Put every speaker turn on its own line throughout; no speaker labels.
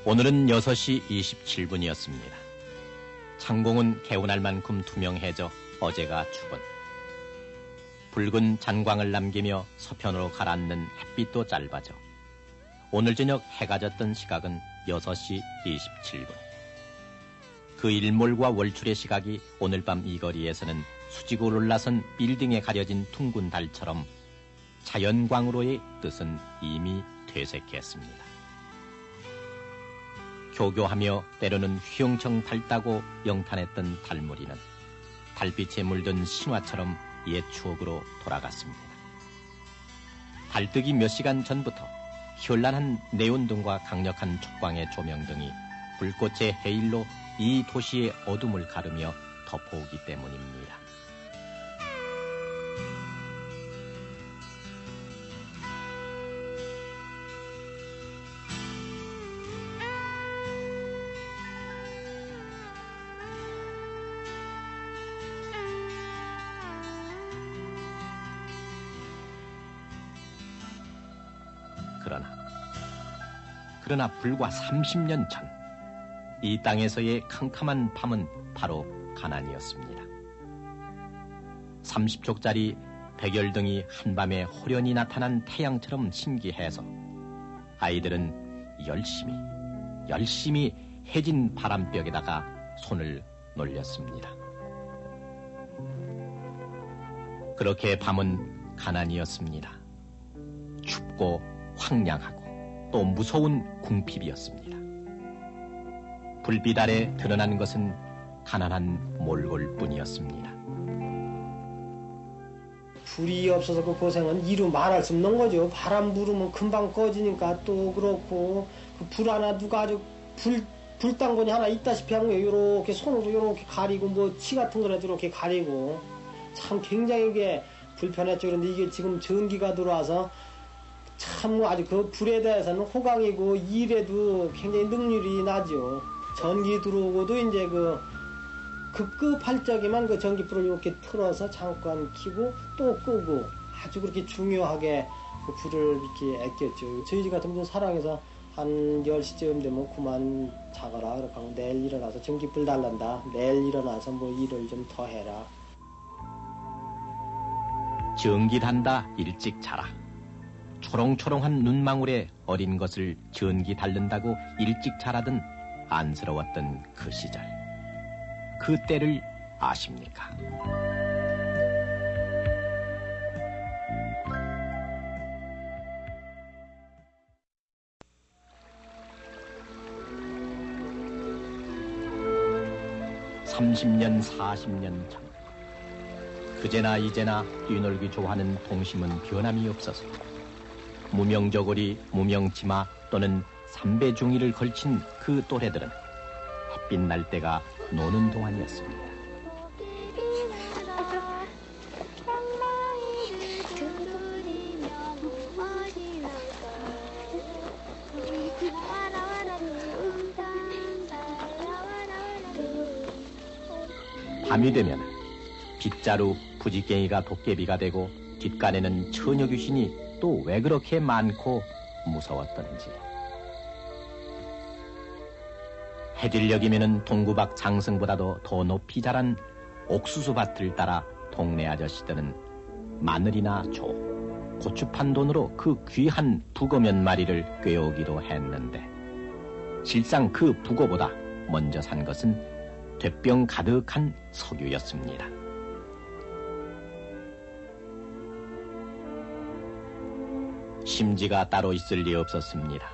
오늘은 6시 27분이었습니다. 창공은 개운할 만큼 투명해져 어제가 죽은. 붉은 잔광을 남기며 서편으로 가라앉는 햇빛도 짧아져 오늘 저녁 해가 졌던 시각은 6시 27분. 그 일몰과 월출의 시각이 오늘 밤 이 거리에서는 수직으로 올라선 빌딩에 가려진 둥근 달처럼 자연광으로의 뜻은 이미 퇴색했습니다. 교교하며 때로는 휘영청 밝다고 영탄했던 달무리는 달빛에 물든 신화처럼 옛 추억으로 돌아갔습니다. 달뜨기 몇 시간 전부터 현란한 네온등과 강력한 촉광의 조명등이 불꽃의 해일로 이 도시의 어둠을 가르며 덮어오기 때문입니다. 그러나 불과 30년 전 이 땅에서의 캄캄한 밤은 바로 가난이었습니다. 30촉짜리 백열등이 한밤에 호련히 나타난 태양처럼 신기해서 아이들은 열심히 해진 바람벽에다가 손을 놀렸습니다. 그렇게 밤은 가난이었습니다. 춥고 황량하고 또 무서운 궁핍이었습니다. 불빛 아래 드러난 것은 가난한 몰골뿐이었습니다.
불이 없어서 그 고생은 이루 말할 수 없는 거죠. 바람 부르면 금방 꺼지니까 또 그렇고 그 불 하나 누가 아주 불당근이 하나 있다시피 한 거예요. 요렇게 손으로 요렇게 가리고 뭐 치 같은 거라도 이렇게 가리고 참 굉장히 이게 불편했죠. 그런데 이게 지금 전기가 들어와서 참 아주 그 불에 대해서는 호강이고 일에도 굉장히 능률이 나죠. 전기 들어오고도 이제 그 급급할 적에만 그 전기불을 이렇게 틀어서 잠깐 켜고 또 끄고 아주 그렇게 중요하게 그 불을 이렇게 아꼈죠. 저희 집 같은 경우는 사랑해서 한 10시쯤 되면 그만 자거라 그렇게 하고 내일 일어나서 전기불 달란다. 내일 일어나서 뭐 일을 좀 더 해라.
전기 단다 일찍 자라. 초롱초롱한 눈망울에 어린 것을 전기 닳는다고 일찍 자라던 안쓰러웠던 그 시절. 그 때를 아십니까? (30년) (40년) 전 그제나 이제나 뛰놀기 좋아하는 동심은 변함이 없어서 무명저고리, 무명치마 또는 삼배중이를 걸친 그 또래들은 햇빛 날 때가 노는 동안이었습니다. 밤이 되면 빗자루, 부지깽이가 도깨비가 되고 뒷간에는 처녀 귀신이 또 왜 그렇게 많고 무서웠던지. 해질녘이면은 동구박 장승보다도 더 높이 자란 옥수수밭을 따라 동네 아저씨들은 마늘이나 조, 고추판 돈으로 그 귀한 북어 몇 마리를 꿰오기도 했는데 실상 그 북어보다 먼저 산 것은 돛병 가득한 석유였습니다. 심지가 따로 있을 리 없었습니다.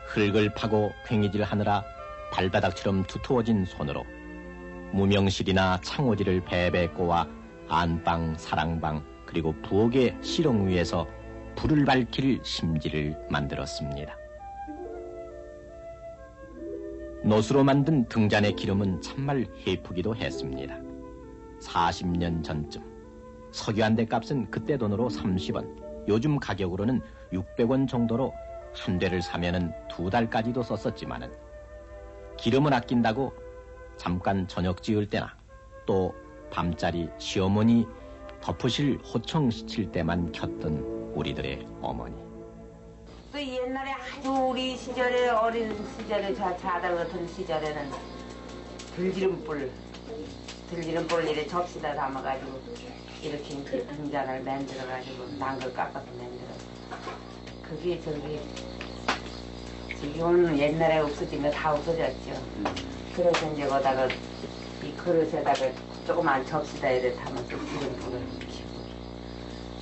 흙을 파고 괭이질 하느라 발바닥처럼 두터워진 손으로 무명실이나 창호지를 배배 꼬아 안방, 사랑방 그리고 부엌의 시렁 위에서 불을 밝힐 심지를 만들었습니다. 노수로 만든 등잔의 기름은 참말 해프기도 했습니다. 40년 전쯤 석유 한 대 값은 그때 돈으로 30원, 요즘 가격으로는 600원 정도로 한 대를 사면은 2달까지도 썼었지만은 기름을 아낀다고 잠깐 저녁 지을 때나 또 밤자리 시어머니 덮으실 호청 시칠 때만 켰던 우리들의 어머니.
그 옛날에 아주 우리 시절에 어린 시절에 자달 같은 시절에는 들기름불을 이렇게 접시다 담아가지고 이렇게 등잔을 만들어가지고 난걸 깎아서 만들어. 그게 지금은 옛날에 없어진 거 다 없어졌죠. 그래서 이제 거다가 이 그릇에다가 조그만 접시다 이렇게 담아서 기름불을 켜고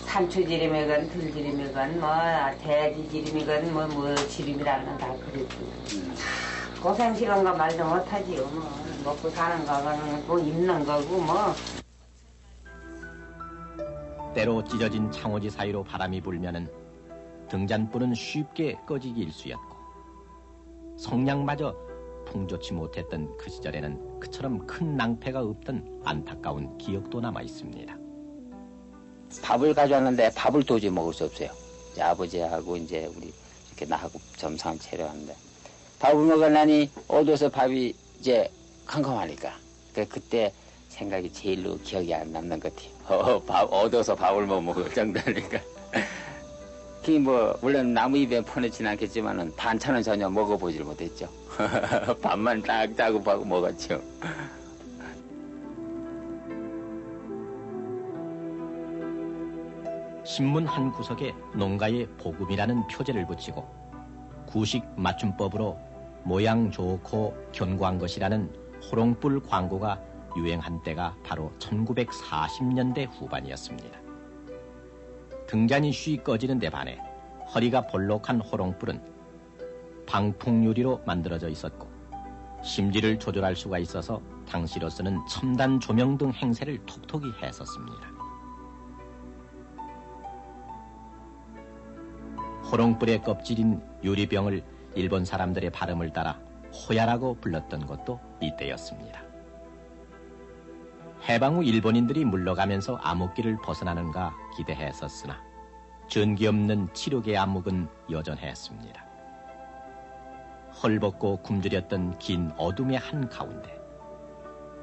산초지름이건 들지름이건 뭐 돼지지름이건 뭐 지름이라는 다 그랬고 고생시간 거 말도 못하지요. 뭐 먹고 사는 거는 뭐 입는 거고 뭐.
때로 찢어진 창호지 사이로 바람이 불면은 등잔불은 쉽게 꺼지기 일쑤였고 성냥마저 풍조치 못했던 그 시절에는 그처럼 큰 낭패가 없던 안타까운 기억도 남아 있습니다.
밥을 가져왔는데 밥을 도저히 먹을 수 없어요. 이제 아버지하고 이제 우리 이렇게 나하고 점상 차려왔는데 밥을 먹으려니 어두워서 밥이 이제 캄캄하니까 그때 생각이 제일로 기억이 안 남는 것 같아요. 어두워서 밥을 못 먹을 정도니까. 그게 뭐 물론 나무 입에 퍼내지는 않겠지만은 반찬은 전혀 먹어보질 못했죠. 밥만 딱 짜고 먹었죠.
신문 한 구석에 농가의 복음이라는 표제를 붙이고 구식 맞춤법으로 모양 좋고 견고한 것이라는 호롱불 광고가 유행한 때가 바로 1940년대 후반이었습니다. 등잔이 쉬 꺼지는 데 반해 허리가 볼록한 호롱불은 방풍유리로 만들어져 있었고 심지를 조절할 수가 있어서 당시로서는 첨단 조명 등 행세를 톡톡히 했었습니다. 호롱불의 껍질인 유리병을 일본 사람들의 발음을 따라 호야라고 불렀던 것도 이때였습니다. 해방 후 일본인들이 물러가면서 암흑기를 벗어나는가 기대했었으나 전기 없는 치료계 암흑은 여전했습니다. 헐벗고 굶주렸던 긴 어둠의 한가운데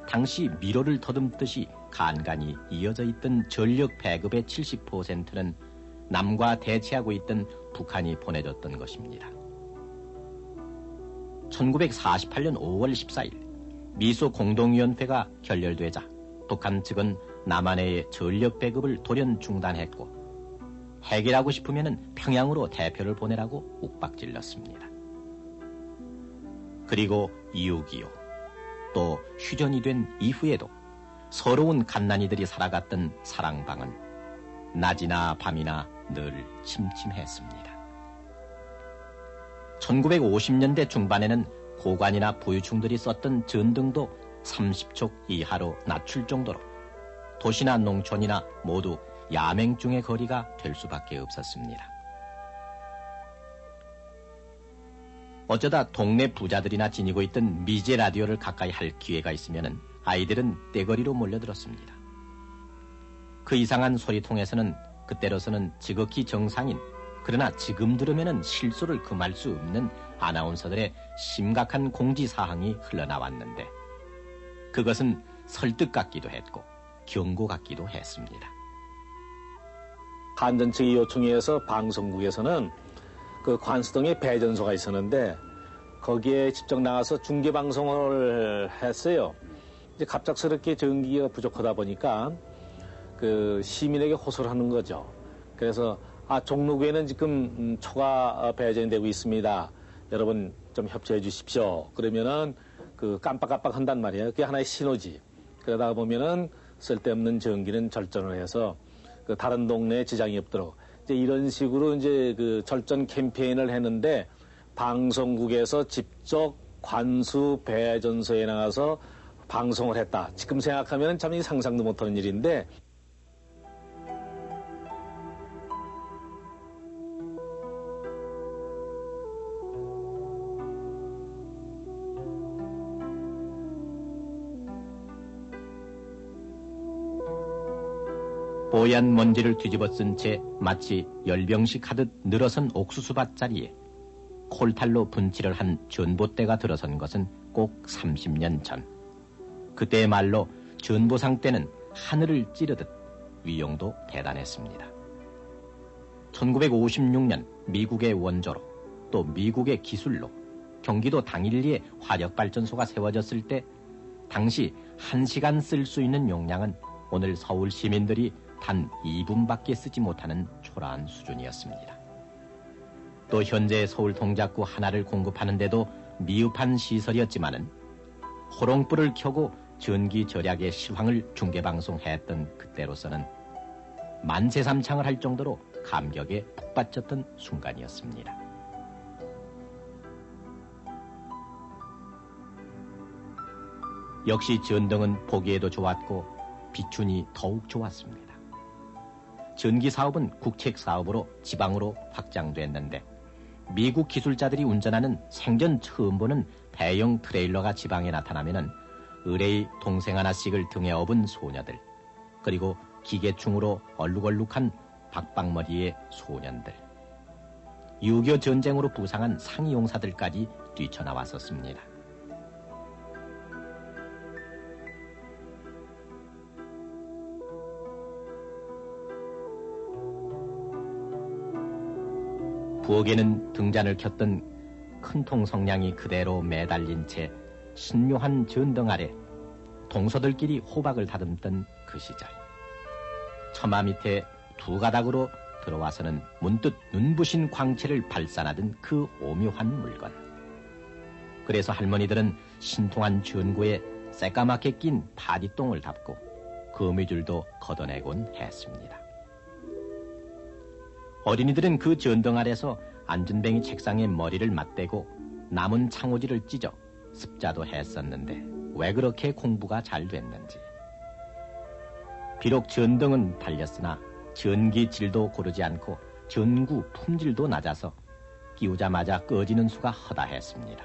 당시 미로를 더듬듯이 간간히 이어져 있던 전력 배급의 70%는 남과 대치하고 있던 북한이 보내줬던 것입니다. 1948년 5월 14일 미소 공동위원회가 결렬되자 북한 측은 남한의 전력 배급을 돌연 중단했고 해결하고 싶으면 평양으로 대표를 보내라고 욱박질렀습니다. 그리고 6.25 또 휴전이 된 이후에도 서러운 갓난이들이 살아갔던 사랑방은 낮이나 밤이나 늘 침침했습니다. 1950년대 중반에는 고관이나 부유층들이 썼던 전등도 30촉 이하로 낮출 정도로 도시나 농촌이나 모두 야맹증의 거리가 될 수밖에 없었습니다. 어쩌다 동네 부자들이나 지니고 있던 미제 라디오를 가까이 할 기회가 있으면 아이들은 떼거리로 몰려들었습니다. 그 이상한 소리통에서는 그때로서는 지극히 정상인 그러나 지금 들으면 실소를 금할 수 없는 아나운서들의 심각한 공지사항이 흘러나왔는데 그것은 설득 같기도 했고 경고 같기도 했습니다.
간전 측의 요청에 의해서 방송국에서는 그 관수동에 배전소가 있었는데 거기에 직접 나가서 중계방송을 했어요. 이제 갑작스럽게 전기가 부족하다 보니까 그 시민에게 호소를 하는 거죠. 그래서 종로구에는 지금 초가 배전이 되고 있습니다. 여러분 좀 협조해 주십시오. 그러면은 그 깜빡깜빡 한단 말이에요. 그게 하나의 신호지. 그러다 보면은 쓸데없는 전기는 절전을 해서 그 다른 동네에 지장이 없도록 이제 이런 식으로 이제 그 절전 캠페인을 했는데 방송국에서 직접 관수 배전소에 나가서 방송을 했다. 지금 생각하면 참 상상도 못하는 일인데
뽀얀 먼지를 뒤집어 쓴 채 마치 열병식 하듯 늘어선 옥수수밭 자리에 콜탈로 분칠을 한 전봇대가 들어선 것은 꼭 30년 전. 그때의 말로 전보상 때는 하늘을 찌르듯 위용도 대단했습니다. 1956년 미국의 원조로 또 미국의 기술로 경기도 당일리에 화력발전소가 세워졌을 때 당시 1시간 쓸 수 있는 용량은 오늘 서울 시민들이 단 2분밖에 쓰지 못하는 초라한 수준이었습니다. 또 현재 서울 동작구 하나를 공급하는데도 미흡한 시설이었지만은 호롱불을 켜고 전기 절약의 실황을 중계방송했던 그때로서는 만세삼창을 할 정도로 감격에 푹 빠졌던 순간이었습니다. 역시 전등은 보기에도 좋았고 비춘이 더욱 좋았습니다. 전기 사업은 국책 사업으로 지방으로 확장됐는데 미국 기술자들이 운전하는 생전 처음 보는 대형 트레일러가 지방에 나타나면은 의뢰의 동생 하나씩을 등에 업은 소녀들, 그리고 기계충으로 얼룩얼룩한 박박머리의 소년들, 6.25 전쟁으로 부상한 상이용사들까지 뛰쳐나왔었습니다. 부엌에는 등잔을 켰던 큰통 성냥이 그대로 매달린 채 신묘한 전등 아래 동서들끼리 호박을 다듬던 그 시절, 처마 밑에 두 가닥으로 들어와서는 문득 눈부신 광채를 발산하던 그 오묘한 물건. 그래서 할머니들은 신통한 전구에 새까맣게 낀 파디똥을 담고 거미줄도 걷어내곤 했습니다. 어린이들은 그 전등 아래서 안전뱅이 책상에 머리를 맞대고 남은 창호지를 찢어 습자도 했었는데 왜 그렇게 공부가 잘 됐는지. 비록 전등은 달렸으나 전기 질도 고르지 않고 전구 품질도 낮아서 끼우자마자 꺼지는 수가 허다했습니다.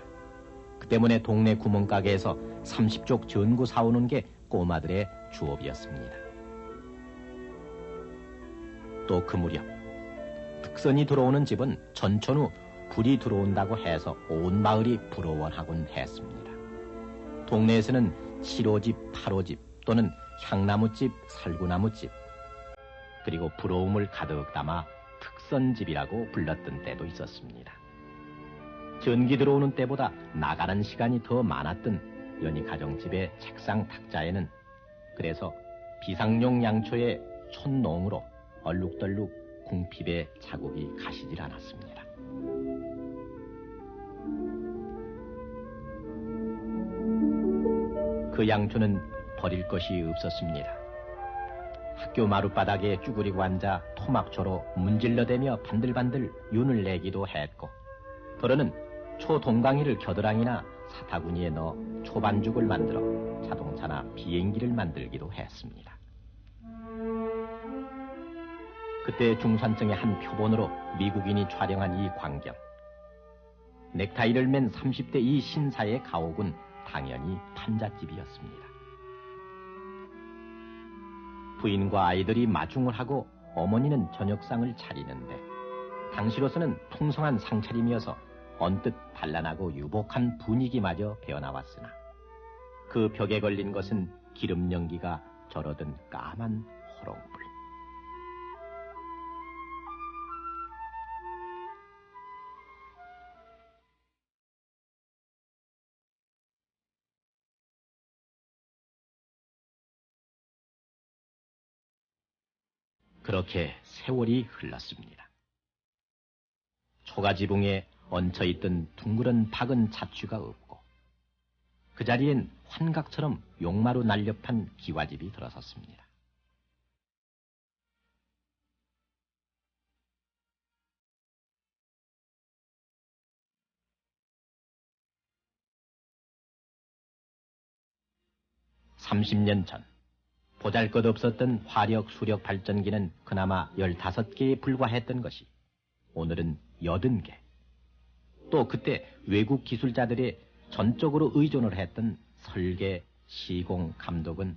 그 때문에 동네 구멍가게에서 30쪽 전구 사오는 게 꼬마들의 주업이었습니다. 또 그 무렵 특선이 들어오는 집은 전천후 불이 들어온다고 해서 온 마을이 부러워하곤 했습니다. 동네에서는 7호집, 8호집 또는 향나무집, 살구나무집, 그리고 부러움을 가득 담아 특선집이라고 불렀던 때도 있었습니다. 전기 들어오는 때보다 나가는 시간이 더 많았던 연희 가정집의 책상 탁자에는 그래서 비상용 양초의 촌농으로 얼룩덜룩 궁핍의 자국이 가시질 않았습니다. 그 양초는 버릴 것이 없었습니다. 학교 마룻바닥에 쭈그리고 앉아 토막초로 문질러대며 반들반들 윤을 내기도 했고, 더러는 초동강이를 겨드랑이나 사타구니에 넣어 초반죽을 만들어 자동차나 비행기를 만들기도 했습니다. 그때 중산층의 한 표본으로 미국인이 촬영한 이 광경, 넥타이를 맨 30대 이 신사의 가옥은 당연히 판잣집이었습니다. 부인과 아이들이 마중을 하고 어머니는 저녁상을 차리는데 당시로서는 풍성한 상차림이어서 언뜻 단란하고 유복한 분위기마저 배어나왔으나 그 벽에 걸린 것은 기름 연기가 절어든 까만 호롱불. 그렇게 세월이 흘렀습니다. 초가지붕에 얹혀있던 둥그런 박은 자취가 없고 그 자리엔 환각처럼 용마로 날렵한 기와집이 들어섰습니다. (30년) 전 보잘것없었던 화력 수력 발전기는 그나마 15개에 불과했던 것이 오늘은 80개. 또 그때 외국 기술자들의 전적으로 의존을 했던 설계, 시공, 감독은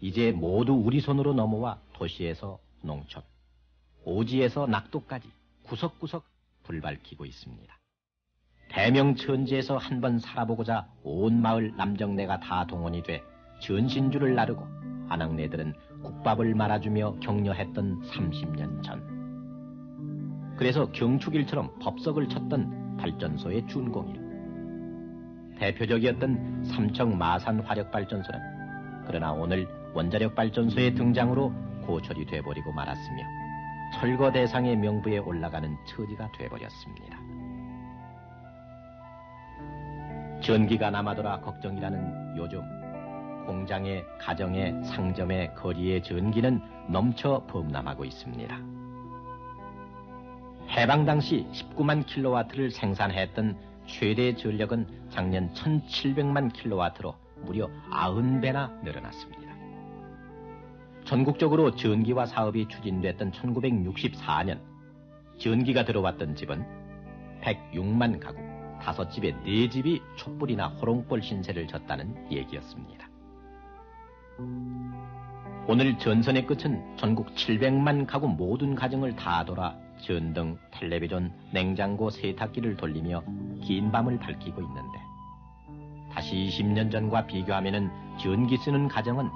이제 모두 우리 손으로 넘어와 도시에서 농촌, 오지에서 낙도까지 구석구석 불밝히고 있습니다. 대명천지에서 한번 살아보고자 온 마을 남정네가 다 동원이 돼 전신주를 나르고 아낙네들은 국밥을 말아주며 격려했던 30년 전. 그래서 경축일처럼 법석을 쳤던 발전소의 준공일. 대표적이었던 삼척 마산 화력발전소는 그러나 오늘 원자력 발전소의 등장으로 고철이 돼버리고 말았으며 철거 대상의 명부에 올라가는 처지가 돼버렸습니다. 전기가 남아돌아 걱정이라는 요즘 공장의 가정의 상점의 거리의 전기는 넘쳐 범람하고 있습니다. 해방 당시 19만 킬로와트를 생산했던 최대 전력은 작년 1700만 킬로와트로 무려 90배나 늘어났습니다. 전국적으로 전기화 사업이 추진됐던 1964년 전기가 들어왔던 집은 106만 가구, 5집에 4집이 촛불이나 호롱불 신세를 졌다는 얘기였습니다. 오늘 전선의 끝은 전국 700만 가구 모든 가정을 다 돌아 전등, 텔레비전, 냉장고, 세탁기를 돌리며 긴 밤을 밝히고 있는데 다시 20년 전과 비교하면 전기 쓰는 가정은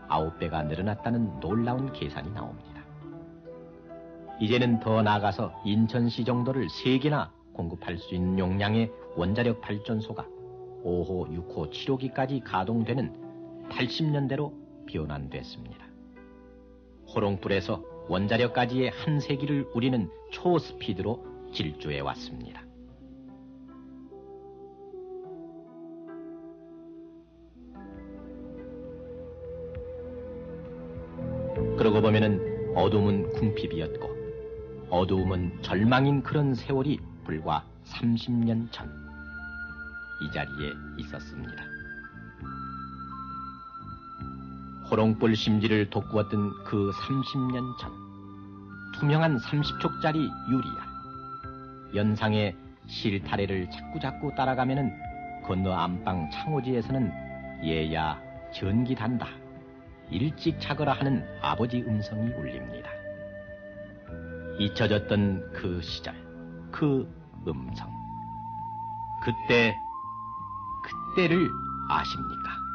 9배가 늘어났다는 놀라운 계산이 나옵니다. 이제는 더 나아가서 인천시 정도를 3개나 공급할 수 있는 용량의 원자력 발전소가 5호, 6호, 7호기까지 가동되는 80년대로 변환됐습니다. 호롱불에서 원자력까지의 한 세기를 우리는 초스피드로 질주해 왔습니다. 그러고 보면은 어둠은 궁핍이었고 어두움은 절망인 그런 세월이 불과 30년 전 이 자리에 있었습니다. 호롱불 심지를 돋구었던 그 30년 전 투명한 30촉짜리 유리알 연상의 실타래를 자꾸자꾸 따라가면은 건너 안방 창호지에서는 얘야 전기 단다 일찍 자거라 하는 아버지 음성이 울립니다. 잊혀졌던 그 시절 그 음성 그때를 아십니까?